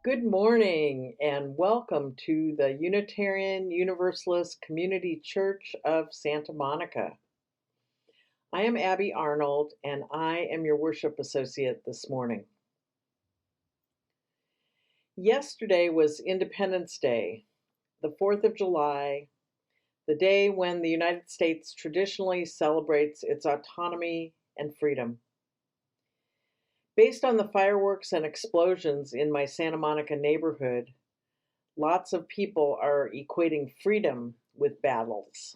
Good morning and welcome to the Unitarian Universalist Community Church of Santa Monica. I am Abby Arnold and I am your worship associate this morning. Yesterday was Independence Day, the 4th of July, the day when the United States traditionally celebrates its autonomy and freedom. Based on the fireworks and explosions in my Santa Monica neighborhood, lots of people are equating freedom with battles.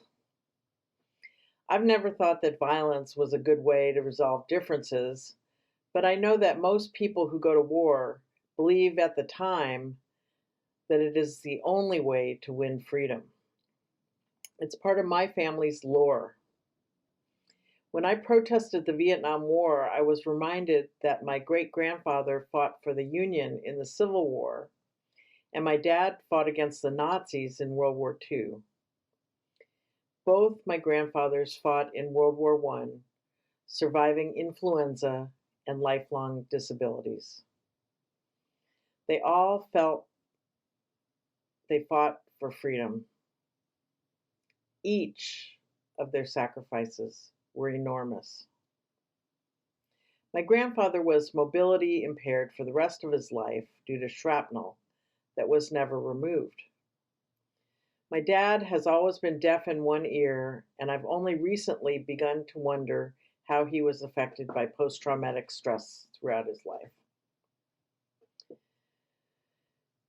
I've never thought that violence was a good way to resolve differences, but I know that most people who go to war believe at the time that it is the only way to win freedom. It's part of my family's lore. When I protested the Vietnam War, I was reminded that my great-grandfather fought for the Union in the Civil War, and my dad fought against the Nazis in World War II. Both my grandfathers fought in World War I, surviving influenza and lifelong disabilities. They all felt they fought for freedom. Each of their sacrifices were enormous. My grandfather was mobility impaired for the rest of his life due to shrapnel that was never removed. My dad has always been deaf in one ear, and I've only recently begun to wonder how he was affected by post-traumatic stress throughout his life.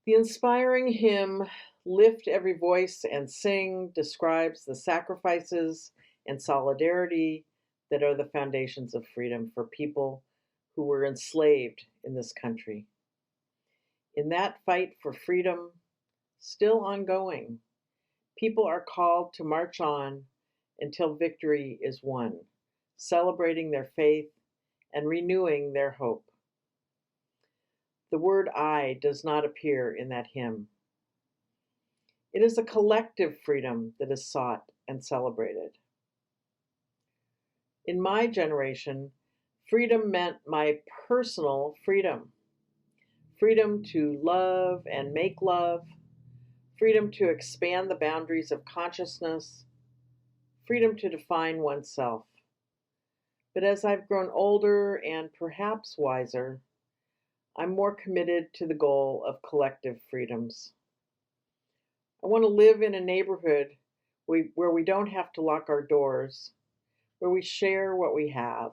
The inspiring hymn, Lift Every Voice and Sing, describes the sacrifices and solidarity that are the foundations of freedom for people who were enslaved in this country. In that fight for freedom, still ongoing, people are called to march on until victory is won, celebrating their faith and renewing their hope. The word I does not appear in that hymn. It is a collective freedom that is sought and celebrated. In my generation, freedom meant my personal freedom. Freedom to love and make love, freedom to expand the boundaries of consciousness, freedom to define oneself. But as I've grown older and perhaps wiser, I'm more committed to the goal of collective freedoms. I want to live in a neighborhood where we don't have to lock our doors, where we share what we have,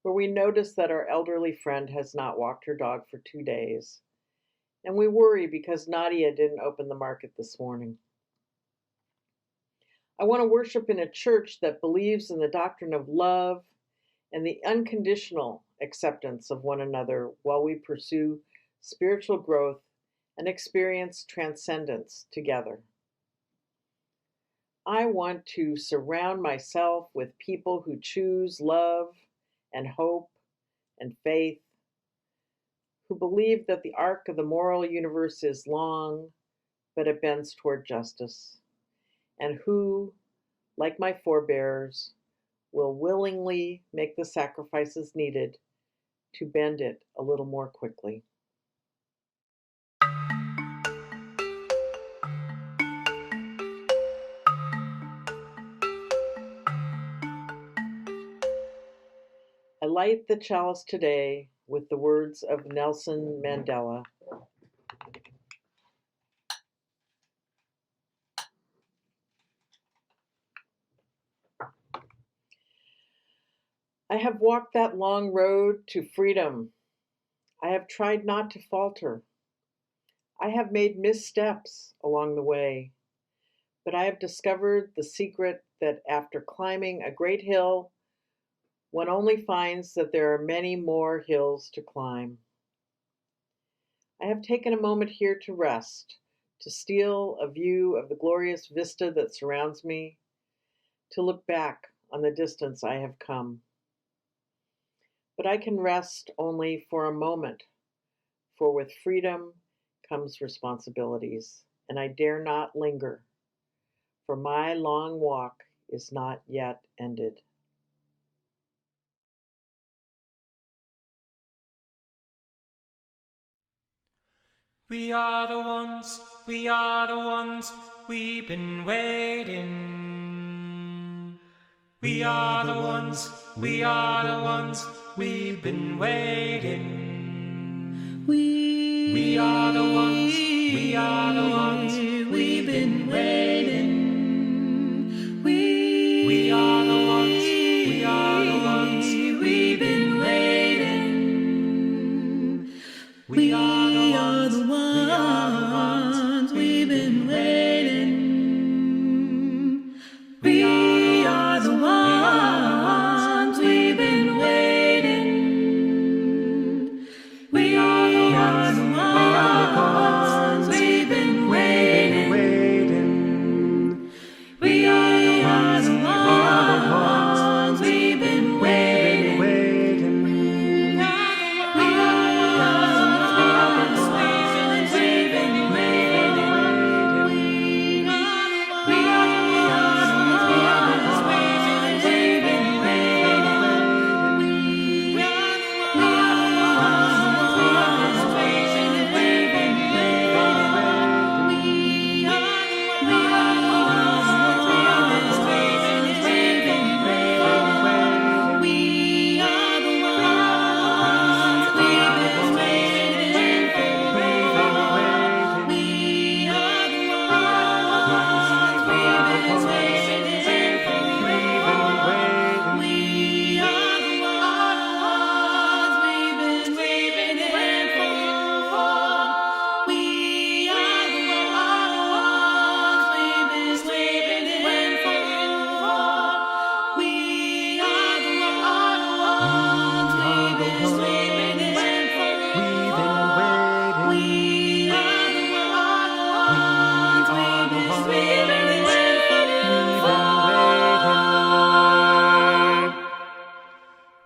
where we notice that our elderly friend has not walked her dog for 2 days, and we worry because Nadia didn't open the market this morning. I want to worship in a church that believes in the doctrine of love and the unconditional acceptance of one another while we pursue spiritual growth and experience transcendence together. I want to surround myself with people who choose love and hope and faith, who believe that the arc of the moral universe is long, but it bends toward justice, and who, like my forebears, will willingly make the sacrifices needed to bend it a little more quickly. I light the chalice today with the words of Nelson Mandela. I have walked that long road to freedom. I have tried not to falter. I have made missteps along the way, but I have discovered the secret that after climbing a great hill, one only finds that there are many more hills to climb. I have taken a moment here to rest, to steal a view of the glorious vista that surrounds me, to look back on the distance I have come. But I can rest only for a moment, for with freedom comes responsibilities, and I dare not linger, for my long walk is not yet ended. We are the ones, we are the ones, we've been waiting. We are the ones, we are the ones, we've been waiting. We are the ones, we are the ones, we've been waiting. We are the ones, we are the ones, we've been waiting. We are the ones, we are the ones, we've been waiting. We are the ones, we've been waiting. We are the ones, we've been waiting. We are the ones, we've been waiting.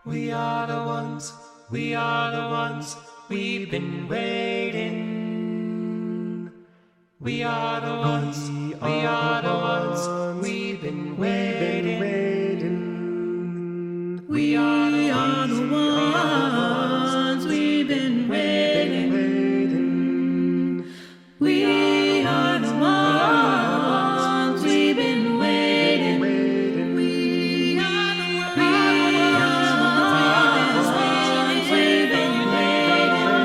We are the ones, we are the ones, we've been waiting. We are the ones, we are the ones, we've been waiting. We are the ones, we've been waiting. We are the ones, we've been waiting.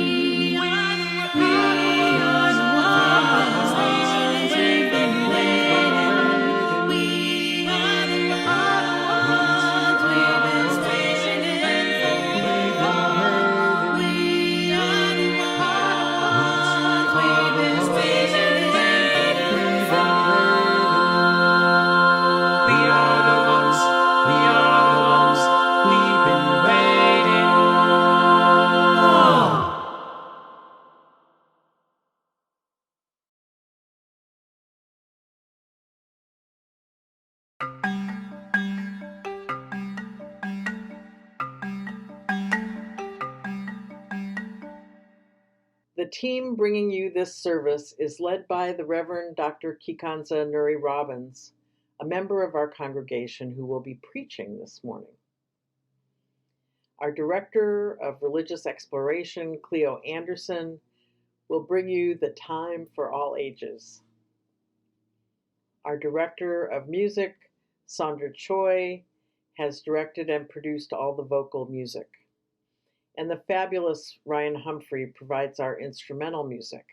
We are the ones, we've been waiting. We are the ones, we've been waiting. We are the ones, we've been The team bringing you this service is led by the Reverend Dr. Kikanza Nuri-Robins, a member of our congregation who will be preaching this morning. Our Director of Religious Exploration, Cleo Anderson, will bring you the Time for All Ages. Our Director of Music, Sandra Choi, has directed and produced all the vocal music. And the fabulous Ryan Humphrey provides our instrumental music.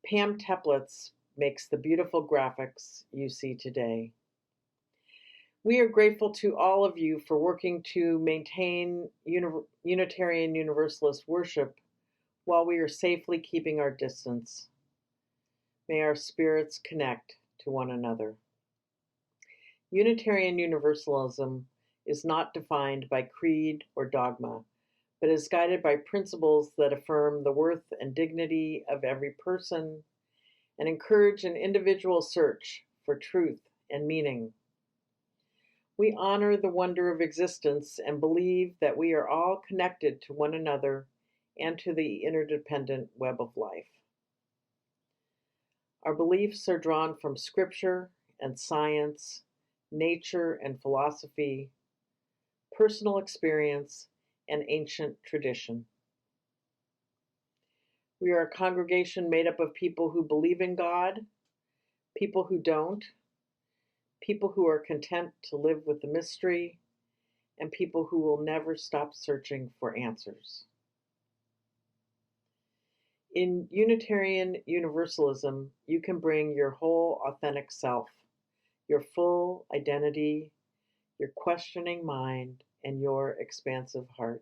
Pam Teplitz makes the beautiful graphics you see today. We are grateful to all of you for working to maintain Unitarian Universalist worship while we are safely keeping our distance. May our spirits connect to one another. Unitarian Universalism is not defined by creed or dogma, but is guided by principles that affirm the worth and dignity of every person and encourage an individual search for truth and meaning. We honor the wonder of existence and believe that we are all connected to one another and to the interdependent web of life. Our beliefs are drawn from scripture and science, nature and philosophy, personal experience, and ancient tradition. We are a congregation made up of people who believe in God, people who don't, people who are content to live with the mystery, and people who will never stop searching for answers. In Unitarian Universalism, you can bring your whole authentic self, your full identity, your questioning mind, and your expansive heart.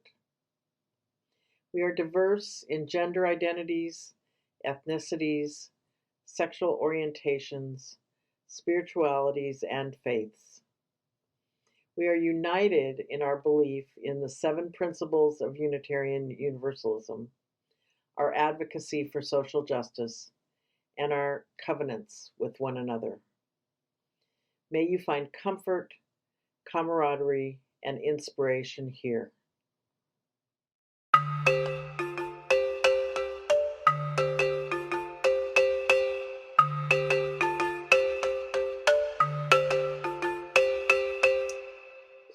We are diverse in gender identities, ethnicities, sexual orientations, spiritualities, and faiths. We are united in our belief in the 7 principles of Unitarian Universalism, our advocacy for social justice, and our covenants with one another. May you find comfort, camaraderie, and inspiration here.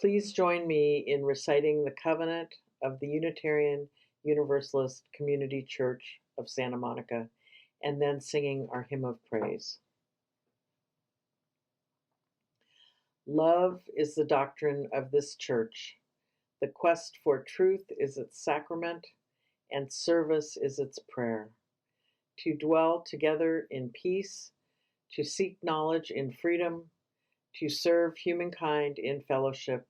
Please join me in reciting the covenant of the Unitarian Universalist Community Church of Santa Monica, and then singing our hymn of praise. Love is the doctrine of this church. The quest for truth is its sacrament, and service is its prayer. To dwell together in peace, to seek knowledge in freedom, to serve humankind in fellowship,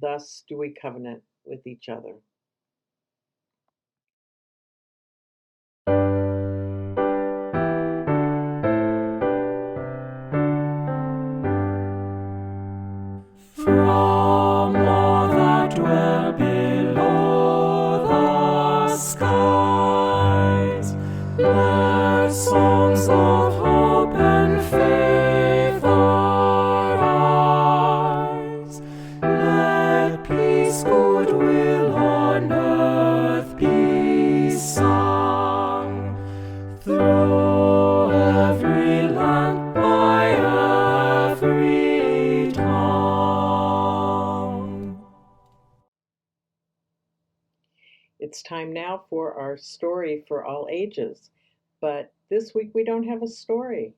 thus do we covenant with each other. From all that dwell below the skies, let songs of hope and faith arise. Let peace, goodwill on earth be sung through every land by every tongue. It's time now for our story for all ages, but this week we don't have a story.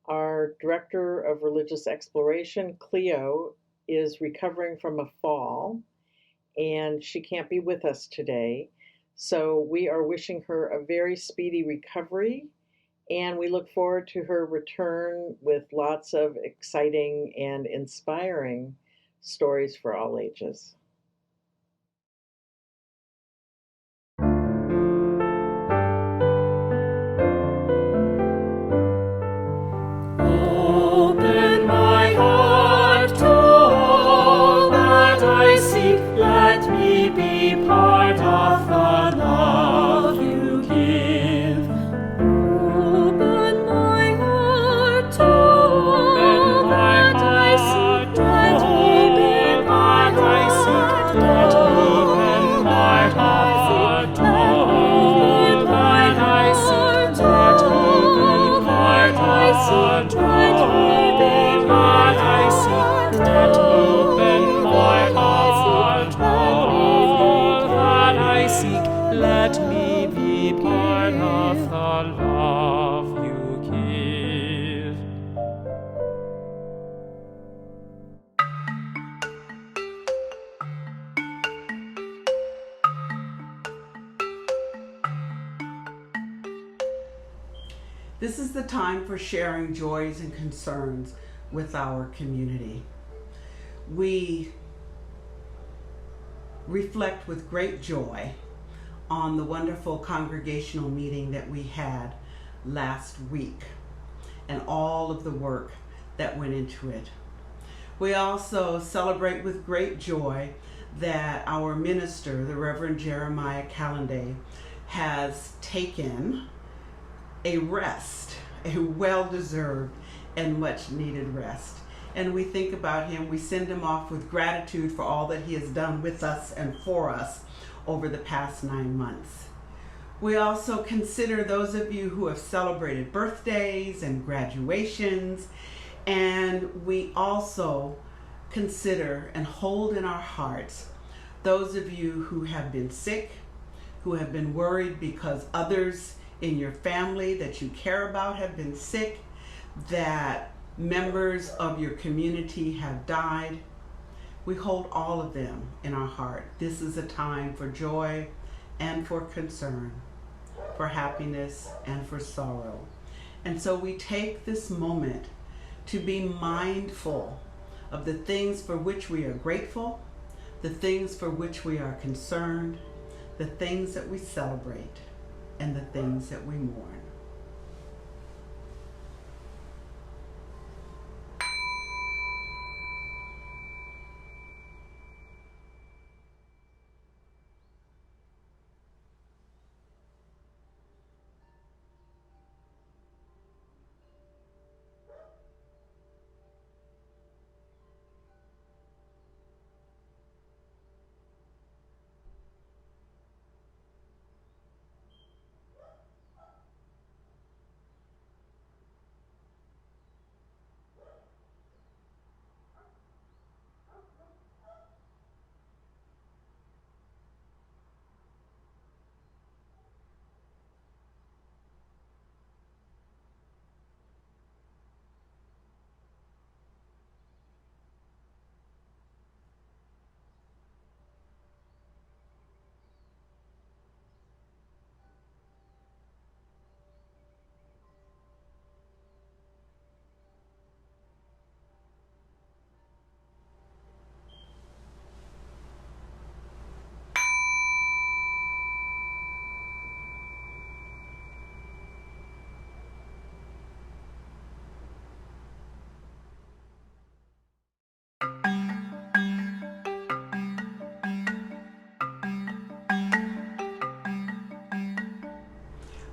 Our Director of Religious Exploration, Cleo, is recovering from a fall, and she can't be with us today. So we are wishing her a very speedy recovery, and we look forward to her return with lots of exciting and inspiring stories for all ages. Open my heart to all that I seek. Let me be part of the love you give. Open my heart to all that I seek. Let me be part of the love you give. This is the time for sharing joys and concerns with our community. We reflect with great joy on the wonderful congregational meeting that we had last week and all of the work that went into it. We also celebrate with great joy that our minister, the Reverend Jeremiah Callanday, has taken a rest, a well-deserved and much-needed rest. And we think about him, we send him off with gratitude for all that he has done with us and for us over the past 9 months. We also consider those of you who have celebrated birthdays and graduations, and we also consider and hold in our hearts those of you who have been sick, who have been worried because others in your family that you care about have been sick, that members of your community have died. We hold all of them in our heart. This is a time for joy and for concern, for happiness and for sorrow. And so we take this moment to be mindful of the things for which we are grateful, the things for which we are concerned, the things that we celebrate, and the things that we mourn.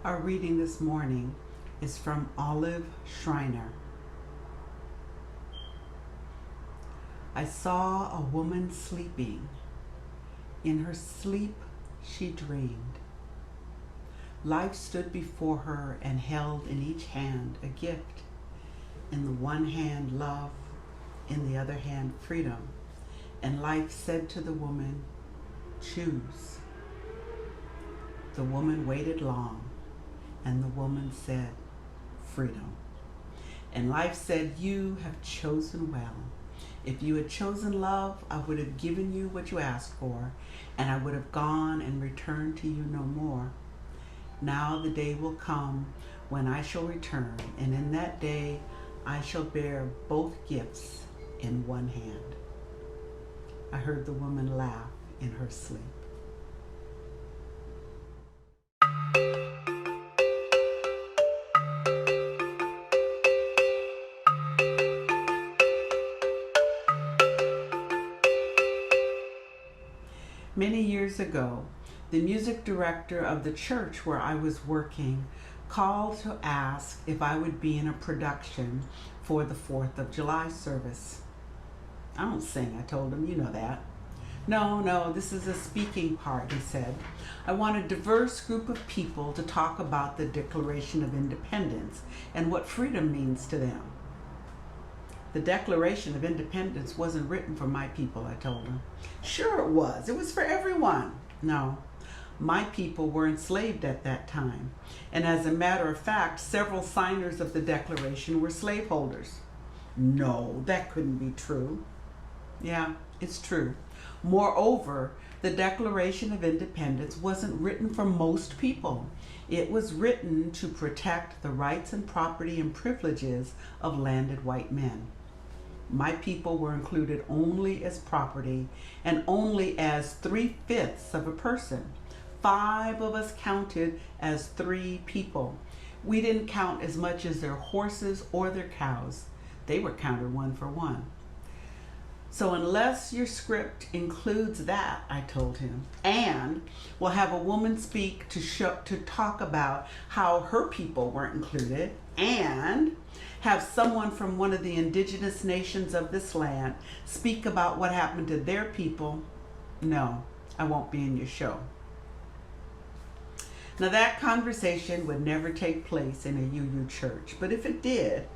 Our reading this morning is from Olive Schreiner. I saw a woman sleeping. In her sleep, she dreamed. Life stood before her and held in each hand a gift. In the one hand, love, in the other hand, freedom. And life said to the woman, choose. The woman waited long. And the woman said, freedom. And life said, you have chosen well. If you had chosen love, I would have given you what you asked for, and I would have gone and returned to you no more. Now the day will come when I shall return, and in that day I shall bear both gifts in one hand. I heard the woman laugh in her sleep. Many years ago, the music director of the church where I was working called to ask if I would be in a production for the 4th of July service. I don't sing, I told him, you know that. No, this is a speaking part, he said. I want a diverse group of people to talk about the Declaration of Independence and what freedom means to them. The Declaration of Independence wasn't written for my people, I told him. Sure it was. It was for everyone. No, my people were enslaved at that time. And as a matter of fact, several signers of the Declaration were slaveholders. No, that couldn't be true. Yeah, it's true. Moreover, the Declaration of Independence wasn't written for most people. It was written to protect the rights and property and privileges of landed white men. My people were included only as property and only as 3/5 of a person. 5 of us counted as 3 people. We didn't count as much as their horses or their cows. They were counted 1 for 1. So unless your script includes that, I told him, and we'll have a woman speak to talk about how her people weren't included, and have someone from one of the indigenous nations of this land speak about what happened to their people, no, I won't be in your show. Now that conversation would never take place in a UU church, but if it did,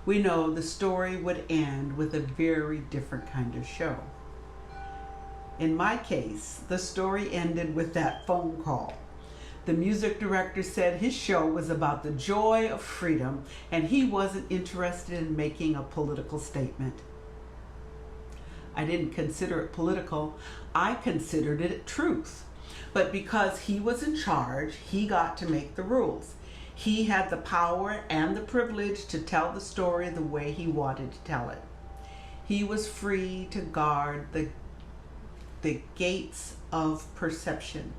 we know the story would end with a very different kind of show. In my case, the story ended with that phone call. The music director said his show was about the joy of freedom and he wasn't interested in making a political statement. I didn't consider it political, I considered it truth. But because he was in charge, he got to make the rules. He had the power and the privilege to tell the story the way he wanted to tell it. He was free to guard the gates of perception.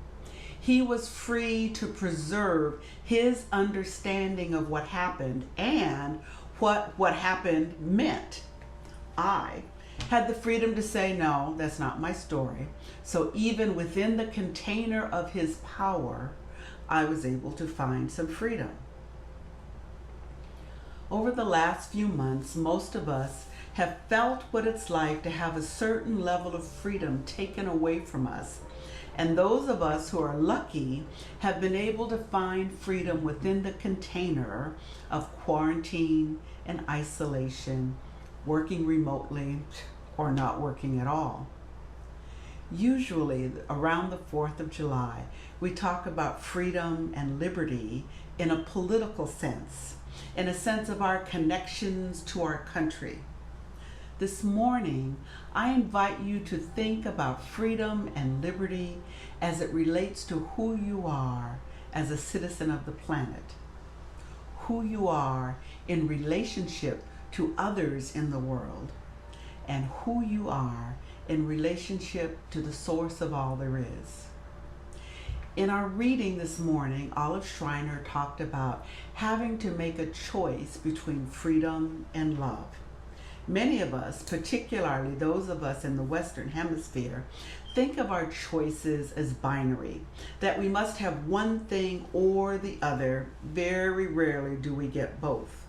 He was free to preserve his understanding of what happened and what happened meant. I had the freedom to say, no, that's not my story. So even within the container of his power, I was able to find some freedom. Over the last few months, most of us have felt what it's like to have a certain level of freedom taken away from us. And those of us who are lucky have been able to find freedom within the container of quarantine and isolation, working remotely or not working at all. Usually around the 4th of July, we talk about freedom and liberty in a political sense, in a sense of our connections to our country. This morning, I invite you to think about freedom and liberty as it relates to who you are as a citizen of the planet, who you are in relationship to others in the world, and who you are in relationship to the source of all there is. In our reading this morning, Olive Schreiner talked about having to make a choice between freedom and love. Many of us, particularly those of us in the Western Hemisphere, think of our choices as binary, that we must have one thing or the other. Very rarely do we get both.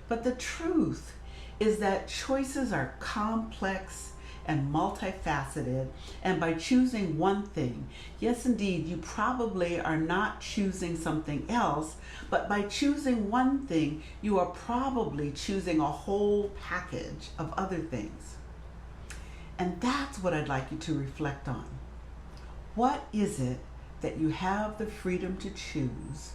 But the truth is that choices are complex and multifaceted, and by choosing one thing, yes indeed, you probably are not choosing something else, but by choosing one thing, you are probably choosing a whole package of other things. And that's what I'd like you to reflect on. What is it that you have the freedom to choose?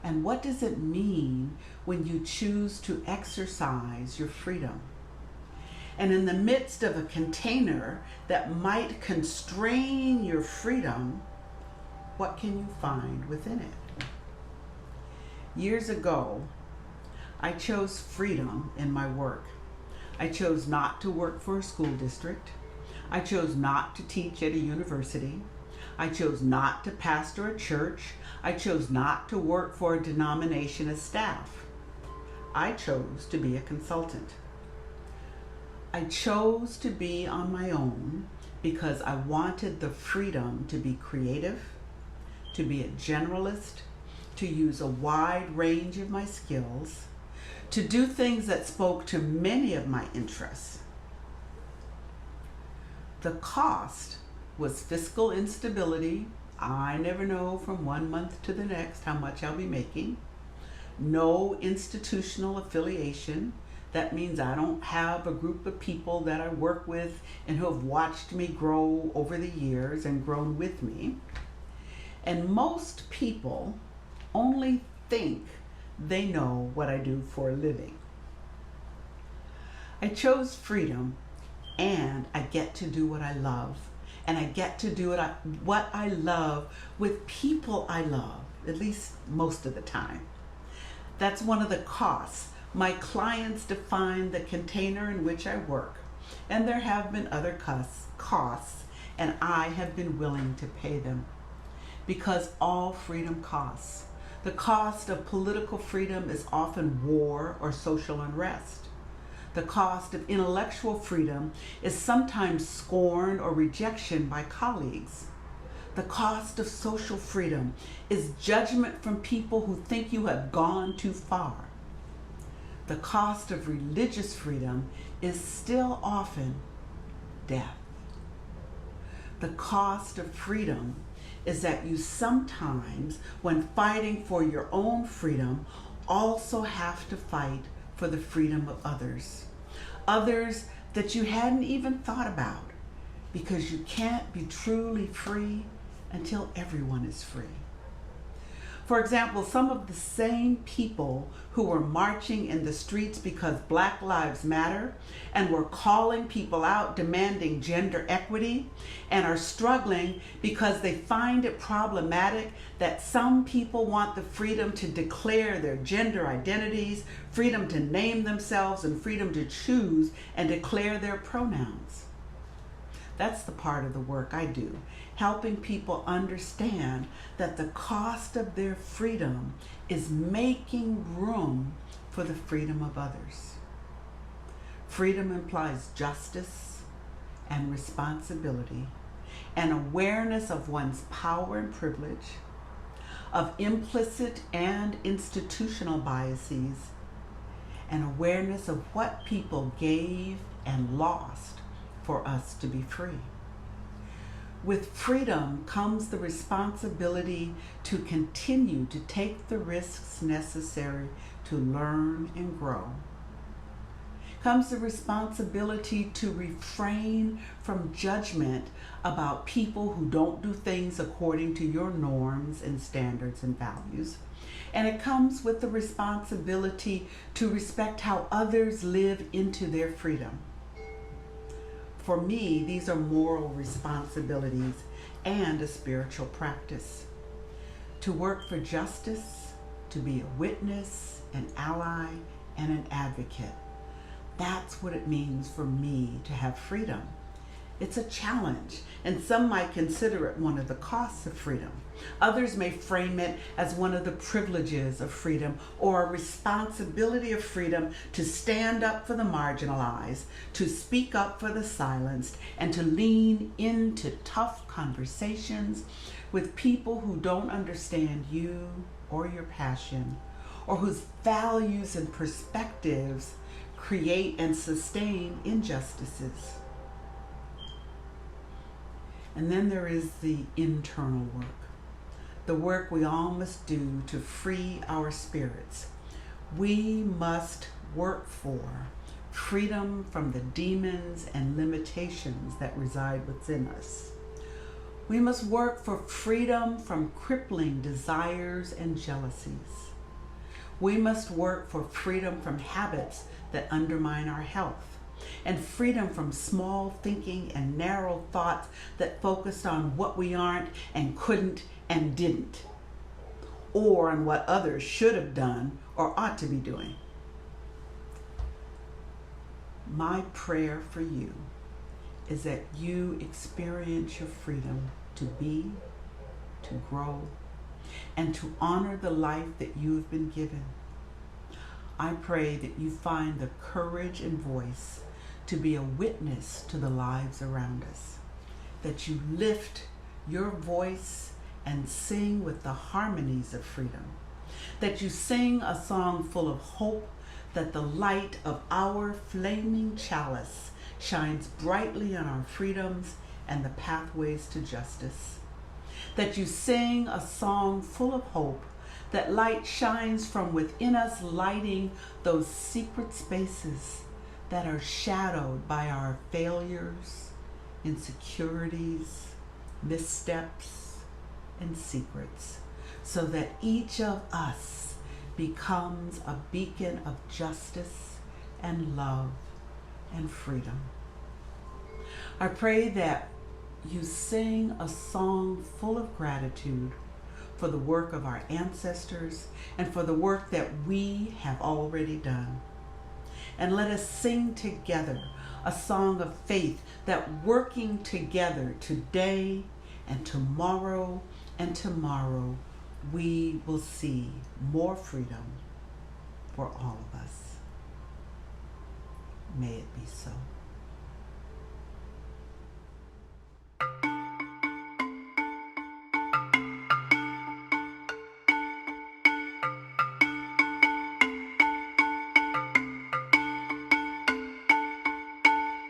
And what does it mean when you choose to exercise your freedom? And in the midst of a container that might constrain your freedom, what can you find within it? Years ago, I chose freedom in my work. I chose not to work for a school district. I chose not to teach at a university. I chose not to pastor a church. I chose not to work for a denomination as staff. I chose to be a consultant. I chose to be on my own because I wanted the freedom to be creative, to be a generalist, to use a wide range of my skills, to do things that spoke to many of my interests. The cost was fiscal instability. I never know from 1 month to the next how much I'll be making. No institutional affiliation. That means I don't have a group of people that I work with and who have watched me grow over the years and grown with me. And most people only think they know what I do for a living. I chose freedom, and I get to do what I love. And I get to do what I love with people I love, at least most of the time. That's one of the costs. My clients define the container in which I work, and there have been other costs, and I have been willing to pay them, because all freedom costs. The cost of political freedom is often war or social unrest. The cost of intellectual freedom is sometimes scorn or rejection by colleagues. The cost of social freedom is judgment from people who think you have gone too far. The cost of religious freedom is still often death. The cost of freedom is that you sometimes, when fighting for your own freedom, also have to fight for the freedom of others. Others that you hadn't even thought about, because you can't be truly free until everyone is free. For example, some of the same people who were marching in the streets because Black Lives Matter and were calling people out demanding gender equity and are struggling because they find it problematic that some people want the freedom to declare their gender identities, freedom to name themselves, and freedom to choose and declare their pronouns. That's the part of the work I do, helping people understand that the cost of their freedom is making room for the freedom of others. Freedom implies justice and responsibility, and awareness of one's power and privilege, of implicit and institutional biases, and awareness of what people gave and lost for us to be free. With freedom comes the responsibility to continue to take the risks necessary to learn and grow. Comes the responsibility to refrain from judgment about people who don't do things according to your norms and standards and values. And it comes with the responsibility to respect how others live into their freedom. For me, these are moral responsibilities and a spiritual practice. To work for justice, to be a witness, an ally, and an advocate. That's what it means for me to have freedom. It's a challenge, and some might consider it one of the costs of freedom. Others may frame it as one of the privileges of freedom or a responsibility of freedom to stand up for the marginalized, to speak up for the silenced, and to lean into tough conversations with people who don't understand you or your passion, or whose values and perspectives create and sustain injustices. And then there is the internal work, the work we all must do to free our spirits. We must work for freedom from the demons and limitations that reside within us. We must work for freedom from crippling desires and jealousies. We must work for freedom from habits that undermine our health, and freedom from small thinking and narrow thoughts that focused on what we aren't and couldn't and didn't, or on what others should have done or ought to be doing. My prayer for you is that you experience your freedom to be, to grow, and to honor the life that you have been given. I pray that you find the courage and voice to be a witness to the lives around us, that you lift your voice and sing with the harmonies of freedom, that you sing a song full of hope, that the light of our flaming chalice shines brightly on our freedoms and the pathways to justice, that you sing a song full of hope, that light shines from within us, lighting those secret spaces that are shadowed by our failures, insecurities, missteps, and secrets, so that each of us becomes a beacon of justice and love and freedom. I pray that you sing a song full of gratitude for the work of our ancestors and for the work that we have already done. And let us sing together a song of faith that working together today and tomorrow, we will see more freedom for all of us. May it be so.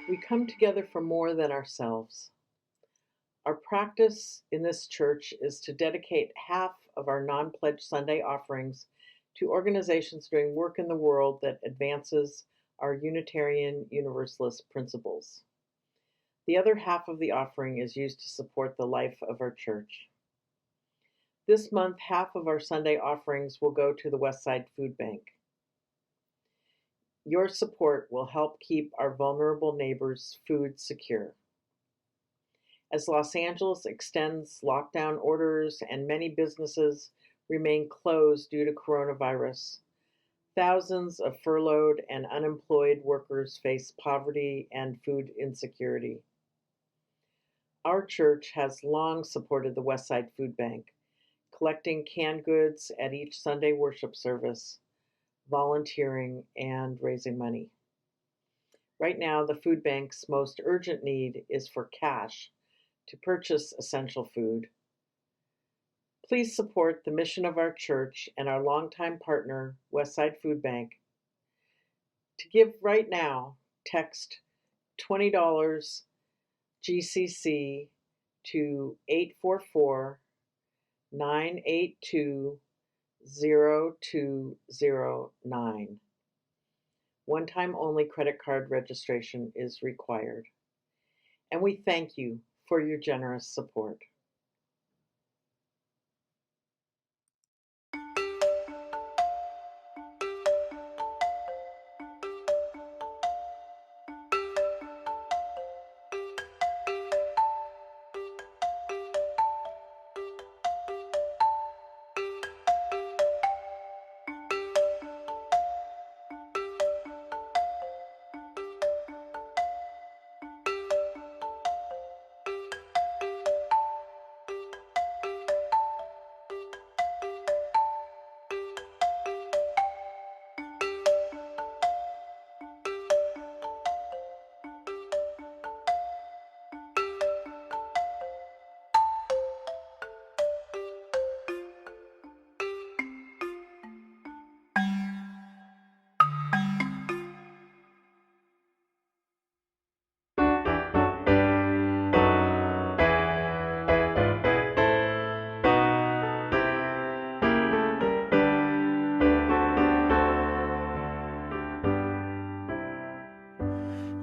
We come together for more than ourselves. Our practice in this church is to dedicate half of our non-pledge Sunday offerings to organizations doing work in the world that advances our Unitarian Universalist principles. The other half of the offering is used to support the life of our church. This month, half of our Sunday offerings will go to the Westside Food Bank. Your support will help keep our vulnerable neighbors' food secure. As Los Angeles extends lockdown orders and many businesses remain closed due to coronavirus, thousands of furloughed and unemployed workers face poverty and food insecurity. Our church has long supported the Westside Food Bank, collecting canned goods at each Sunday worship service, volunteering, and raising money. Right now, the food bank's most urgent need is for cash to purchase essential food. Please support the mission of our church and our longtime partner, Westside Food Bank. To give right now, text $20 GCC to 844-982-0209. One-time only credit card registration is required. And we thank you for your generous support.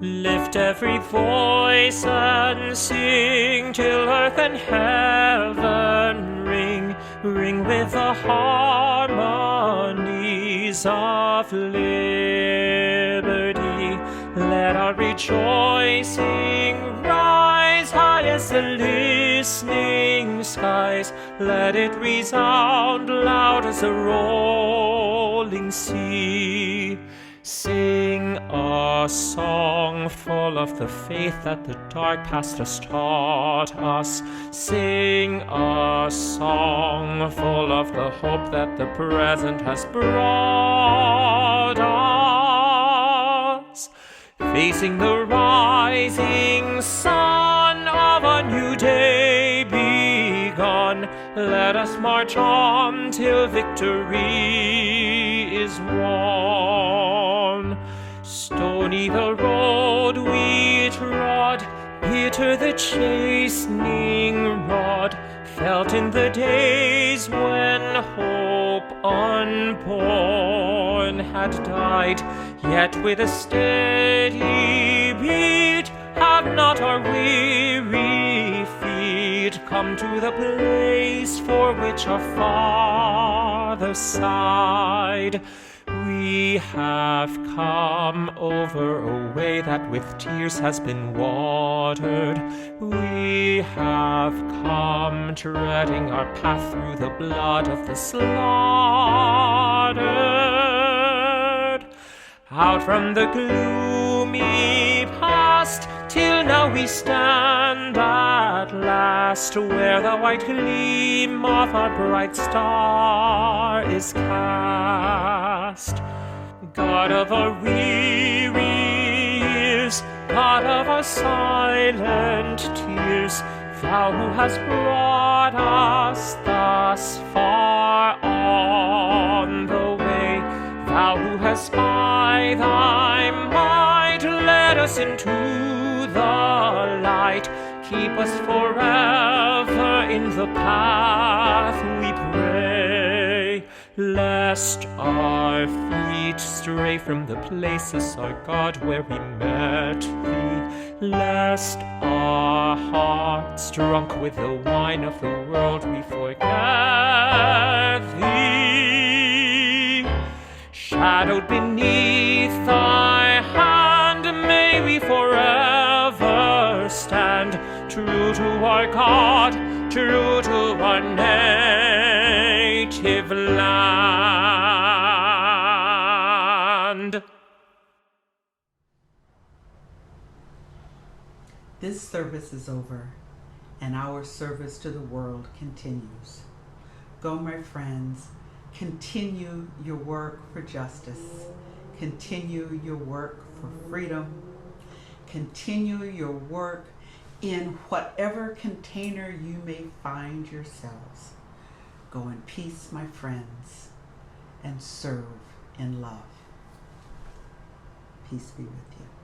Lift every voice and sing till earth and heaven ring, ring with the harmonies of liberty. Let our rejoicing rise high as the listening skies. Let it resound loud as the rolling sea. Sing a song full of the faith that the dark past has taught us. Sing a song full of the hope that the present has brought us. Facing the rising sun of a new day begun, let us march on till victory is won. Stony the road we trod, bitter the chastening rod, felt in the days when hope unborn had died. Yet with a steady beat have not our weary feet come to the place for which our Father sighed. We have come over a way that with tears has been watered. We have come treading our path through the blood of the slaughtered. Out from the gloomy past, till now we stand at last, where the white gleam of our bright star is cast. God of our weary years, God of our silent tears, Thou who hast brought us thus far on the way, Thou who hast by Thy might led us into the light, keep us forever in the path, we pray. lest our feet stray from the places, our God, where we met thee, lest our hearts, drunk with the wine of the world, we forget thee. Shadowed beneath thy hand, may we forever stand, true to our God, true to our native land. This service is over, and our service to the world continues. Go, my friends, continue your work for justice. Continue your work for freedom. Continue your work in whatever container you may find yourselves. Go in peace, my friends, and serve in love. Peace be with you.